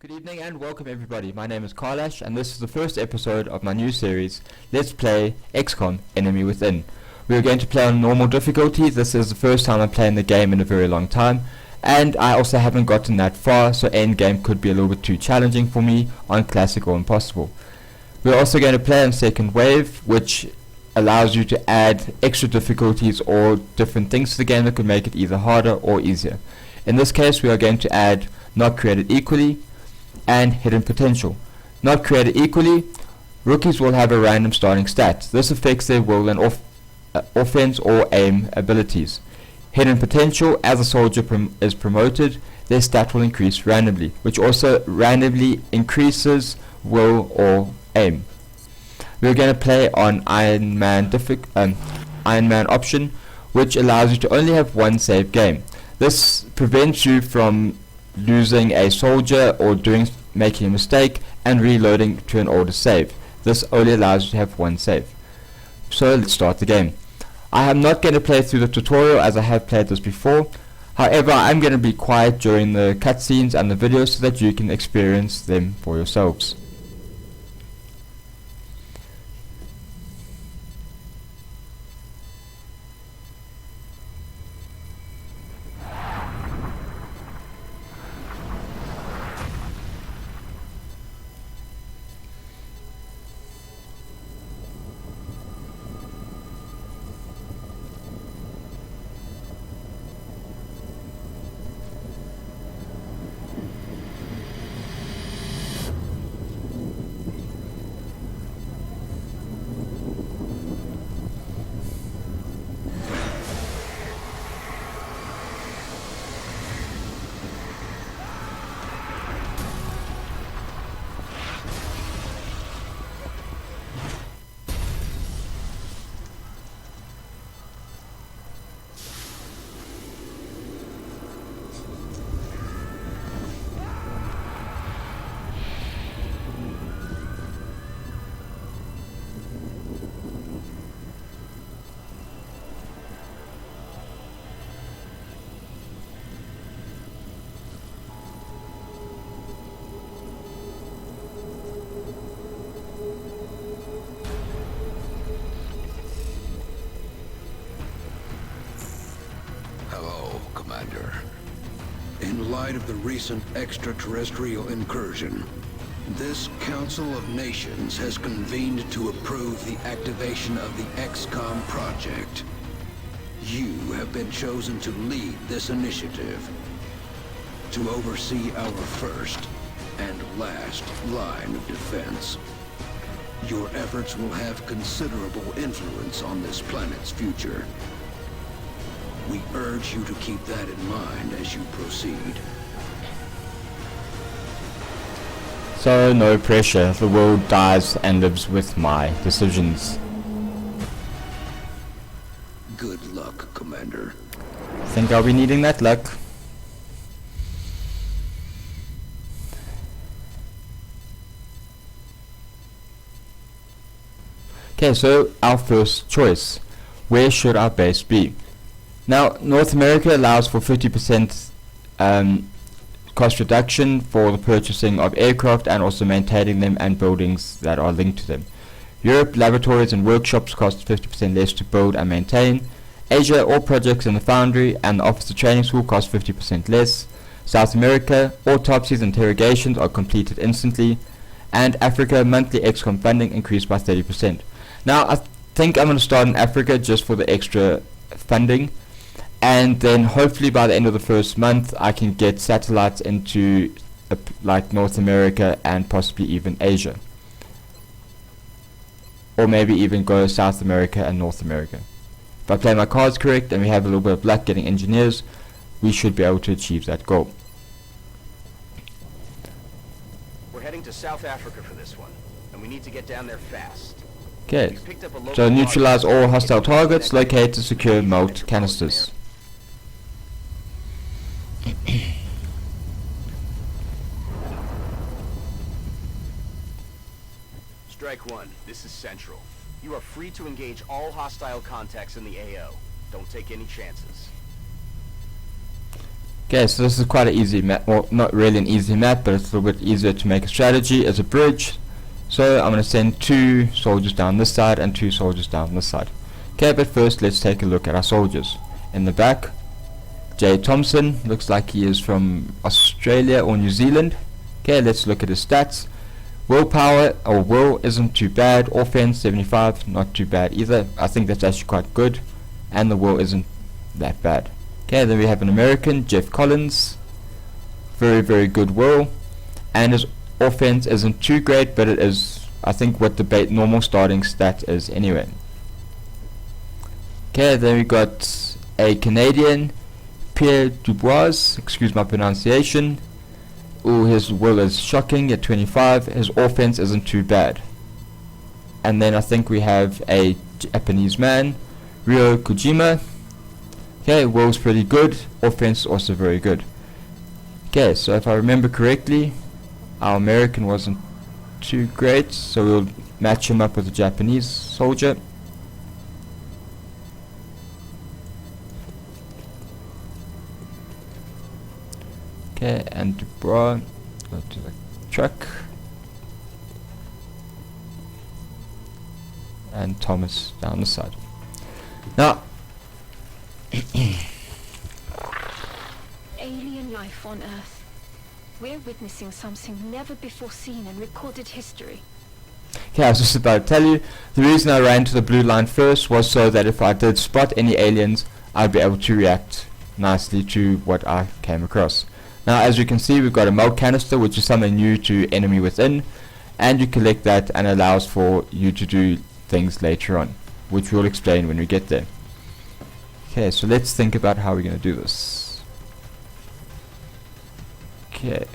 Good evening and welcome everybody. My name is Kailash and this is the first episode of my new series, Let's Play XCOM Enemy Within. We are going to play on normal difficulty. This is the first time I'm playing the game in a very long time, and I also haven't gotten that far, so end game could be a little bit too challenging for me on classic or impossible. We're also going to play on second wave, which allows you to add extra difficulties or different things to the game that could make it either harder or easier. In this case we are going to add not created equally and hidden potential. Not created equally, rookies will have a random starting stat. This affects their will and offense or aim abilities. Hidden potential, as a soldier is promoted, their stat will increase randomly, which also randomly increases will or aim. We're going to play on Ironman option, which allows you to only have one save game. This prevents you from losing a soldier or making a mistake and reloading to an older save. This only allows you to have one save. So let's start the game. I am not going to play through the tutorial as I have played this before. However, I'm going to be quiet during the cutscenes and the videos so that you can experience them for yourselves. Commander. In light of the recent extraterrestrial incursion, this Council of Nations has convened to approve the activation of the XCOM project. You have been chosen to lead this initiative, to oversee our first and last line of defense. Your efforts will have considerable influence on this planet's future. We urge you to keep that in mind as you proceed. So no pressure, the world dies and lives with my decisions. Good luck, Commander. Think I'll be needing that luck. Okay, so our first choice. Where should our base be? Now, North America allows for 50% cost reduction for the purchasing of aircraft and also maintaining them and buildings that are linked to them. Europe, laboratories and workshops cost 50% less to build and maintain. Asia, all projects in the foundry and the officer training school cost 50% less. South America, autopsies and interrogations are completed instantly. And Africa, monthly XCOM funding increased by 30%. Now, I think I'm going to start in Africa just for the extra funding. And then hopefully by the end of the first month I can get satellites into like North America and possibly even Asia. Or maybe even go South America and North America. If I play my cards correct and we have a little bit of luck getting engineers, we should be able to achieve that goal. We're heading to South Africa for this one, and we need to get down there fast. Okay, so neutralize all hostile targets, locate to secure melt canisters. Strike one, this is Central. You are free to engage all hostile contacts in the AO. Don't take any chances. Okay, so this is quite an easy map. Well, not really an easy map, but it's a little bit easier to make a strategy as a bridge. So I'm going to send 2 soldiers down this side and 2 soldiers down this side. Okay, but first let's take a look at our soldiers. In the back, J. Thompson, looks like he is from Australia or New Zealand. Okay, let's look at his stats. Willpower, or will, isn't too bad. Offense, 75, not too bad either. I think that's actually quite good. And the will isn't that bad. Okay, then we have an American, Jeff Collins. Very, very good will. And his offense isn't too great, but it is, I think, what the normal starting stat is anyway. Okay, then we got a Canadian, Pierre Dubois, excuse my pronunciation. Ooh, his will is shocking at 25. His offense isn't too bad. And then I think we have a Japanese man, Ryo Kojima. Okay, will's pretty good. Offense also very good. Okay, so if I remember correctly, our American wasn't too great, so we'll match him up with a Japanese soldier. Okay, and Dubois, go to the truck. And Thomas down the side. Now, alien life on Earth. We're witnessing something never before seen in recorded history. okay, I was just about to tell you, the reason I ran to the blue line first was so that if I did spot any aliens, I'd be able to react nicely to what I came across. Now, as you can see, we've got a milk canister, which is something new to Enemy Within, and you collect that and allows for you to do things later on, which we'll explain when we get there. Okay, so let's think about how we're going to do this. Okay.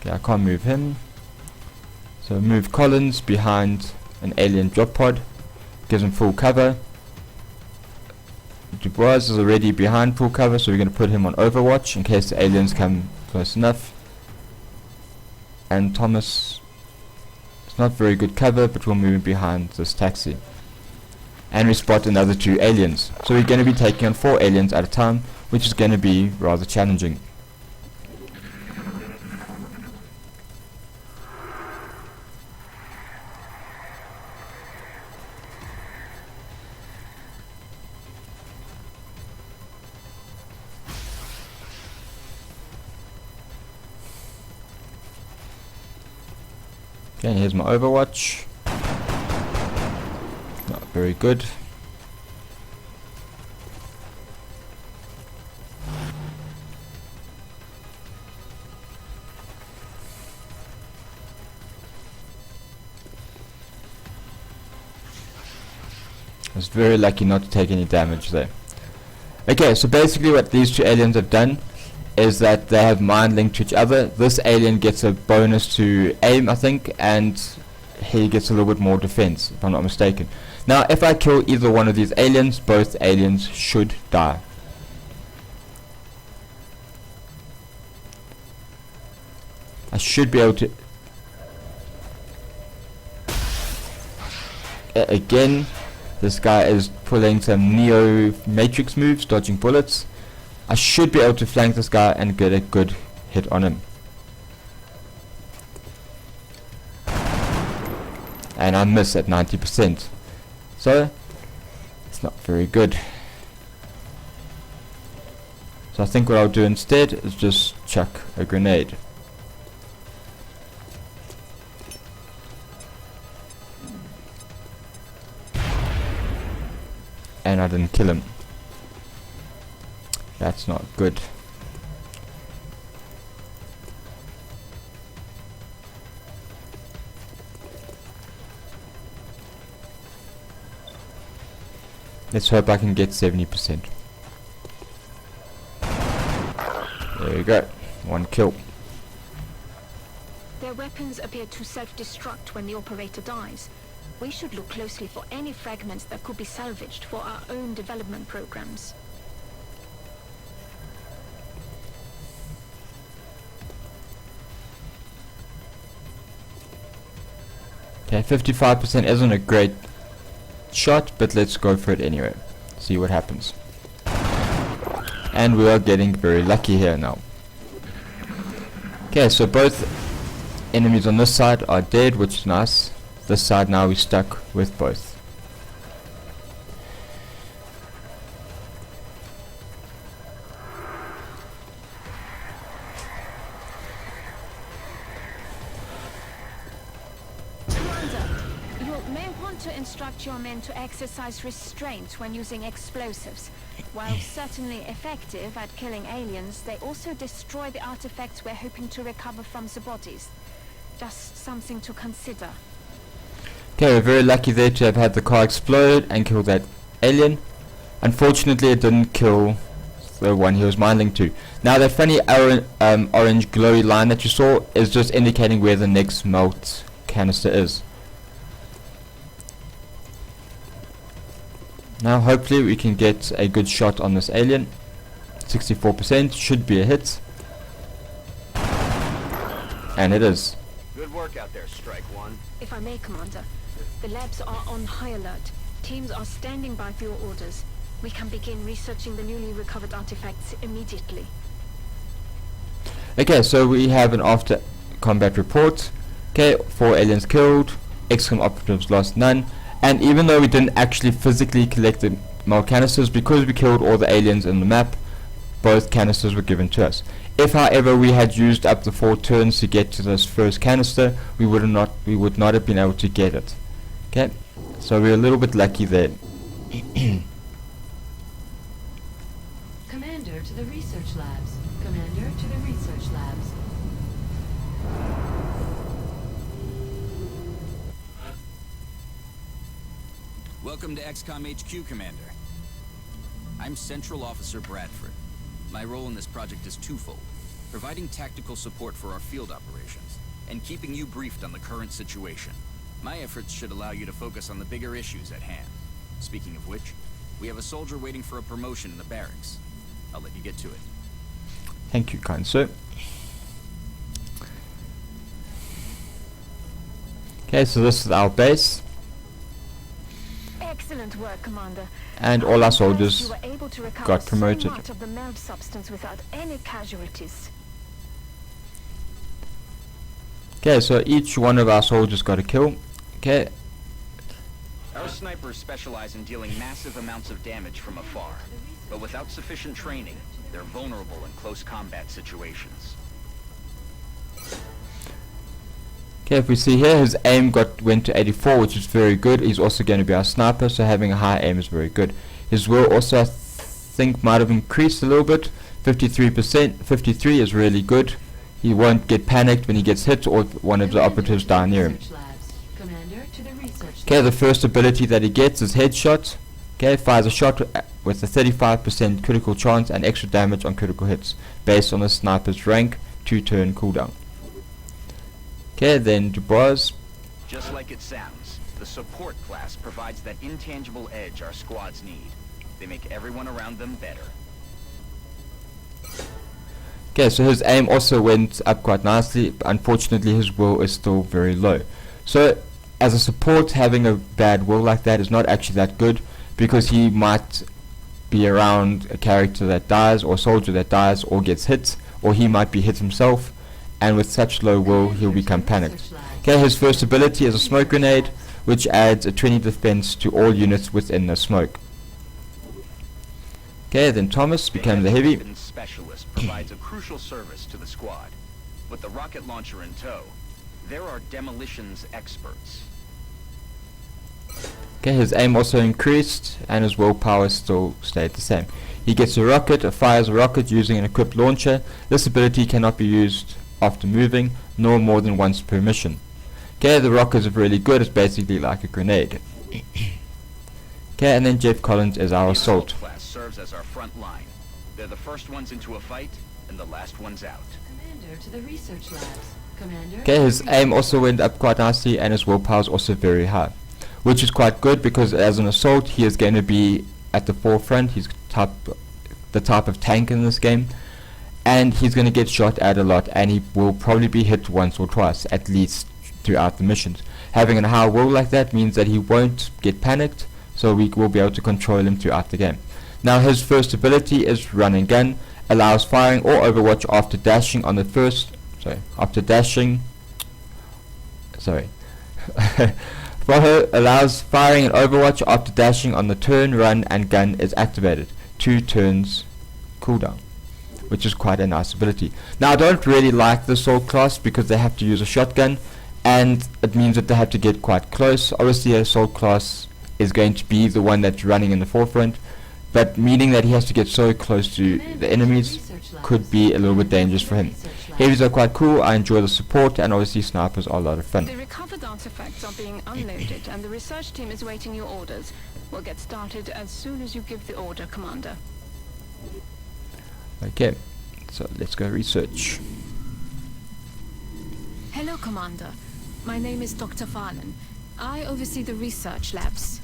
Okay, I can't move him. So move Collins behind an alien drop pod. Gives him full cover. Dubois is already behind full cover, so we're going to put him on overwatch in case the aliens come close enough. And Thomas, it's not very good cover, but we'll move him behind this taxi. And we spot another 2 aliens. So we're going to be taking on 4 aliens at a time, which is going to be rather challenging. Okay, here's my overwatch. Not very good. I was very lucky not to take any damage there. Okay, so basically what these 2 aliens have done is that they have mind linked to each other. This alien gets a bonus to aim, I think, and he gets a little bit more defense, if I'm not mistaken. Now, if I kill either one of these aliens, both aliens should die. I should be able to... again, this guy is pulling some Neo Matrix moves, dodging bullets. I should be able to flank this guy and get a good hit on him. And I miss at 90%. So, it's not very good. So I think what I'll do instead is just chuck a grenade. And I didn't kill him. That's not good. Let's hope I can get 70%. There we go. 1 kill. Their weapons appear to self-destruct when the operator dies. We should look closely for any fragments that could be salvaged for our own development programs. Okay, 55% isn't a great shot, but let's go for it anyway. See what happens. And we are getting very lucky here now. Okay, so both enemies on this side are dead, which is nice. This side now we're stuck with both. To instruct your men to exercise restraint when using explosives. While certainly effective at killing aliens, they also destroy the artifacts we're hoping to recover from the bodies. Just something to consider. Okay, we're very lucky there to have had the car explode and kill that alien. Unfortunately, it didn't kill the one he was minding to. Now that funny orange glowy line that you saw is just indicating where the next melt canister is. Now hopefully we can get a good shot on this alien. 64% should be a hit. And it is. Good work out there, Strike One. If I may, Commander, the labs are on high alert. Teams are standing by for your orders. We can begin researching the newly recovered artifacts immediately. Okay, so we have an after combat report. Okay, 4 aliens killed, XCOM operatives lost none. And even though we didn't actually physically collect the melt canisters, because we killed all the aliens in the map, both canisters were given to us. If however we had used up the 4 turns to get to this first canister, we would not have been able to get it. Okay, so we're a little bit lucky there. Commander to the research labs. Commander to the research labs. Welcome to XCOM HQ, Commander. I'm Central Officer Bradford. My role in this project is twofold: providing tactical support for our field operations, and keeping you briefed on the current situation. My efforts should allow you to focus on the bigger issues at hand. Speaking of which, we have a soldier waiting for a promotion in the barracks. I'll let you get to it. Thank you, kind sir. Okay, so this is our base. Excellent work, Commander. And all our soldiers You were able to recover got promoted. so much of the melt substance without any casualties. Okay, so each one of our soldiers got a kill. Okay, Our snipers specialize in dealing massive amounts of damage from afar, but without sufficient training, they're vulnerable in close combat situations. okay, if we see here, his aim went to 84, which is very good. He's also going to be our sniper, so having a high aim is very good. His will also, I think, might have increased a little bit. 53%. 53 is really good. He won't get panicked when he gets hit or one of the operatives die near him. Commander to the research Okay, the first ability that he gets is headshot. Okay, fires a shot with a 35% critical chance and extra damage on critical hits, based on the sniper's rank, 2-turn cooldown. Okay, then Dubois. Just like it sounds, the support class provides that intangible edge our squads need. They make everyone around them better. Okay, so his aim also went up quite nicely, but unfortunately his will is still very low. So as a support, having a bad will like that is not actually that good, because he might be around a character that dies, or a soldier that dies or gets hit, or he might be hit himself, and with such low will he'll become panicked. Okay, his first ability is a smoke grenade, which adds a 20 defense to all units within the smoke. Okay, then Thomas becomes the heavy. The specialist provides a crucial service to the squad. With the rocket launcher in tow, there are demolitions experts. Okay, his aim also increased, and his willpower still stayed the same. He gets a rocket, fires a rocket using an equipped launcher. This ability cannot be used after moving, nor more than once per mission. Okay, the rockets are really good. It's basically like a grenade. Okay, and then Jeff Collins is our The assault. class serves as our front line. They're the first ones into a fight, and the last ones out. Commander to the research labs. Commander. Okay, his aim also went up quite nicely, and his willpower is also very high, which is quite good, because as an assault he is going to be at the forefront. He's the type of tank in this game, and he's going to get shot at a lot, and he will probably be hit once or twice at least throughout the missions. Having a high will like that means that he won't get panicked, so we will be able to control him throughout the game. Now his first ability is Run and Gun, allows firing or overwatch after dashing on the first, allows firing and overwatch after dashing on the turn Run and Gun is activated. 2 turns cooldown, which is quite a nice ability. Now I don't really like the assault class because they have to use a shotgun, and it means that they have to get quite close. Obviously assault class is going to be the one that's running in the forefront, but meaning that he has to get so close to the enemies could be a little bit dangerous for him. Heavies are quite cool, I enjoy the support, and obviously snipers are a lot of fun. The recovered artifacts are being unloaded and the research team is waiting your orders. We'll get started as soon as you give the order, Commander. Okay, so let's go research. Hello, Commander. My name is Dr. Valen. I oversee the research labs.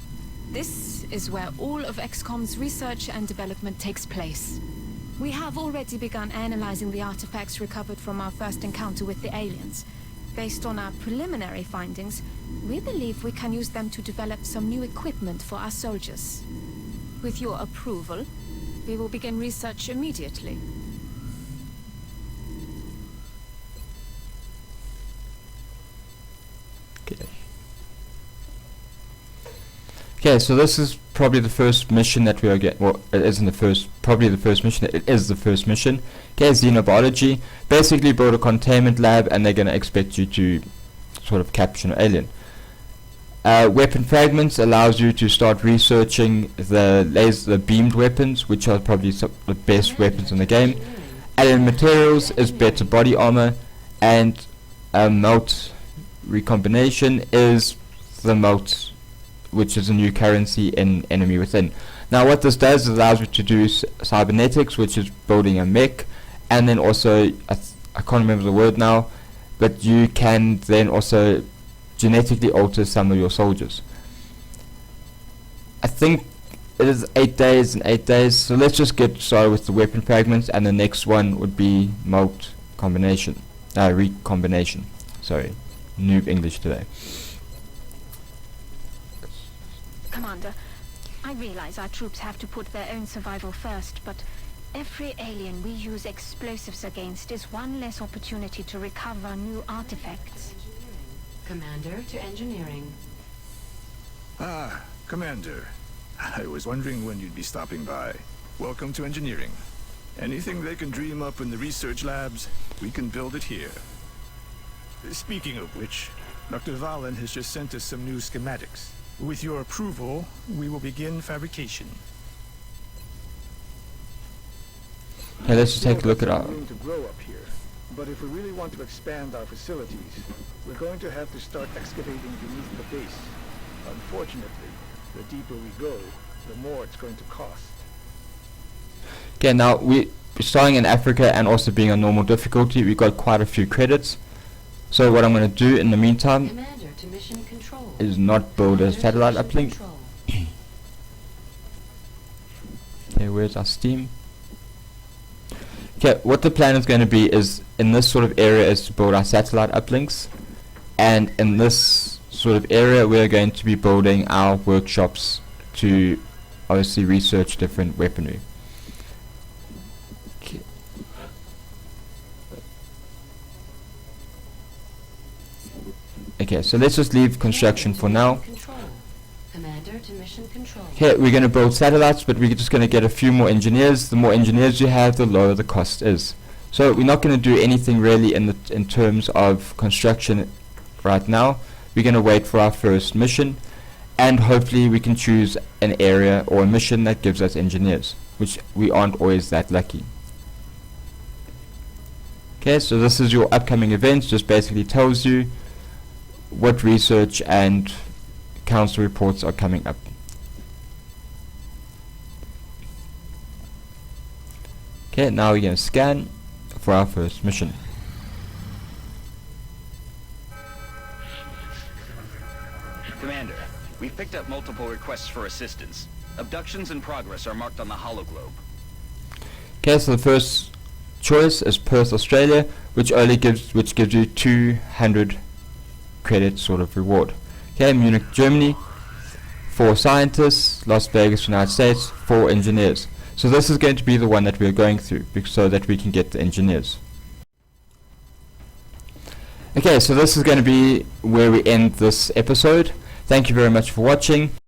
This is where all of XCOM's research and development takes place. We have already begun analyzing the artifacts recovered from our first encounter with the aliens. Based on our preliminary findings, we believe we can use them to develop some new equipment for our soldiers. With your approval, we will begin research immediately. Okay, so this is probably the first mission that we are getting. Well, it isn't the first, probably the first mission. It is the first mission. Okay, xenobiology. Basically build a containment lab and they're going to expect you to sort of capture an alien. Weapon fragments allows you to start researching the beamed weapons, which are probably the best weapons in the game. Alien materials is better body armor, and melt recombination is the melt, which is a new currency in Enemy Within. Now what this does is allows you to do cybernetics, which is building a mech, and then also, I can't remember the word now, but you can then also genetically alter some of your soldiers. I think it is 8 days and 8 days, so let's just get started with the weapon fragments, and the next one would be melt combination, recombination. Sorry, noob English today. Commander, I realize our troops have to put their own survival first, but every alien we use explosives against is one less opportunity to recover new artifacts. Commander to engineering. Ah, Commander. I was wondering when you'd be stopping by. Welcome to engineering. Anything they can dream up in the research labs, we can build it here. Speaking of which, Dr. Valen has just sent us some new schematics. With your approval, we will begin fabrication. Okay, let's just take a look at our... room to grow up here, but if we really want to expand our facilities, we're going to have to start excavating beneath the base. Unfortunately, the deeper we go, the more it's going to cost. Okay, now we're starting in Africa and also being on normal difficulty. We got quite a few credits. So what I'm going to do in the meantime Commander to mission control. is not build a satellite uplink. Okay, where's our Steam? Okay, what the plan is going to be is, in this sort of area, is to build our satellite uplinks, and in this sort of area we are going to be building our workshops to obviously research different weaponry. Okay, so let's just leave construction for now. Commander to mission control. Okay, we're going to build satellites, but we're just going to get a few more engineers. The more engineers you have, the lower the cost is. So we're not going to do anything really in terms of construction right now. We're going to wait for our first mission, and hopefully we can choose an area or a mission that gives us engineers, which we aren't always that lucky. Okay, so this is your upcoming events. Just basically tells you what research and council reports are coming up. Okay, now we're going to scan for our first mission. Commander, we've picked up multiple requests for assistance. Abductions in progress are marked on the hologlobe. Okay, so the first choice is Perth, Australia, which gives you 200 credit sort of reward. Okay, Munich, Germany, 4 scientists, Las Vegas, United States, 4 engineers. So this is going to be the one that we're going through, so that we can get the engineers. Okay, so this is going to be where we end this episode. Thank you very much for watching.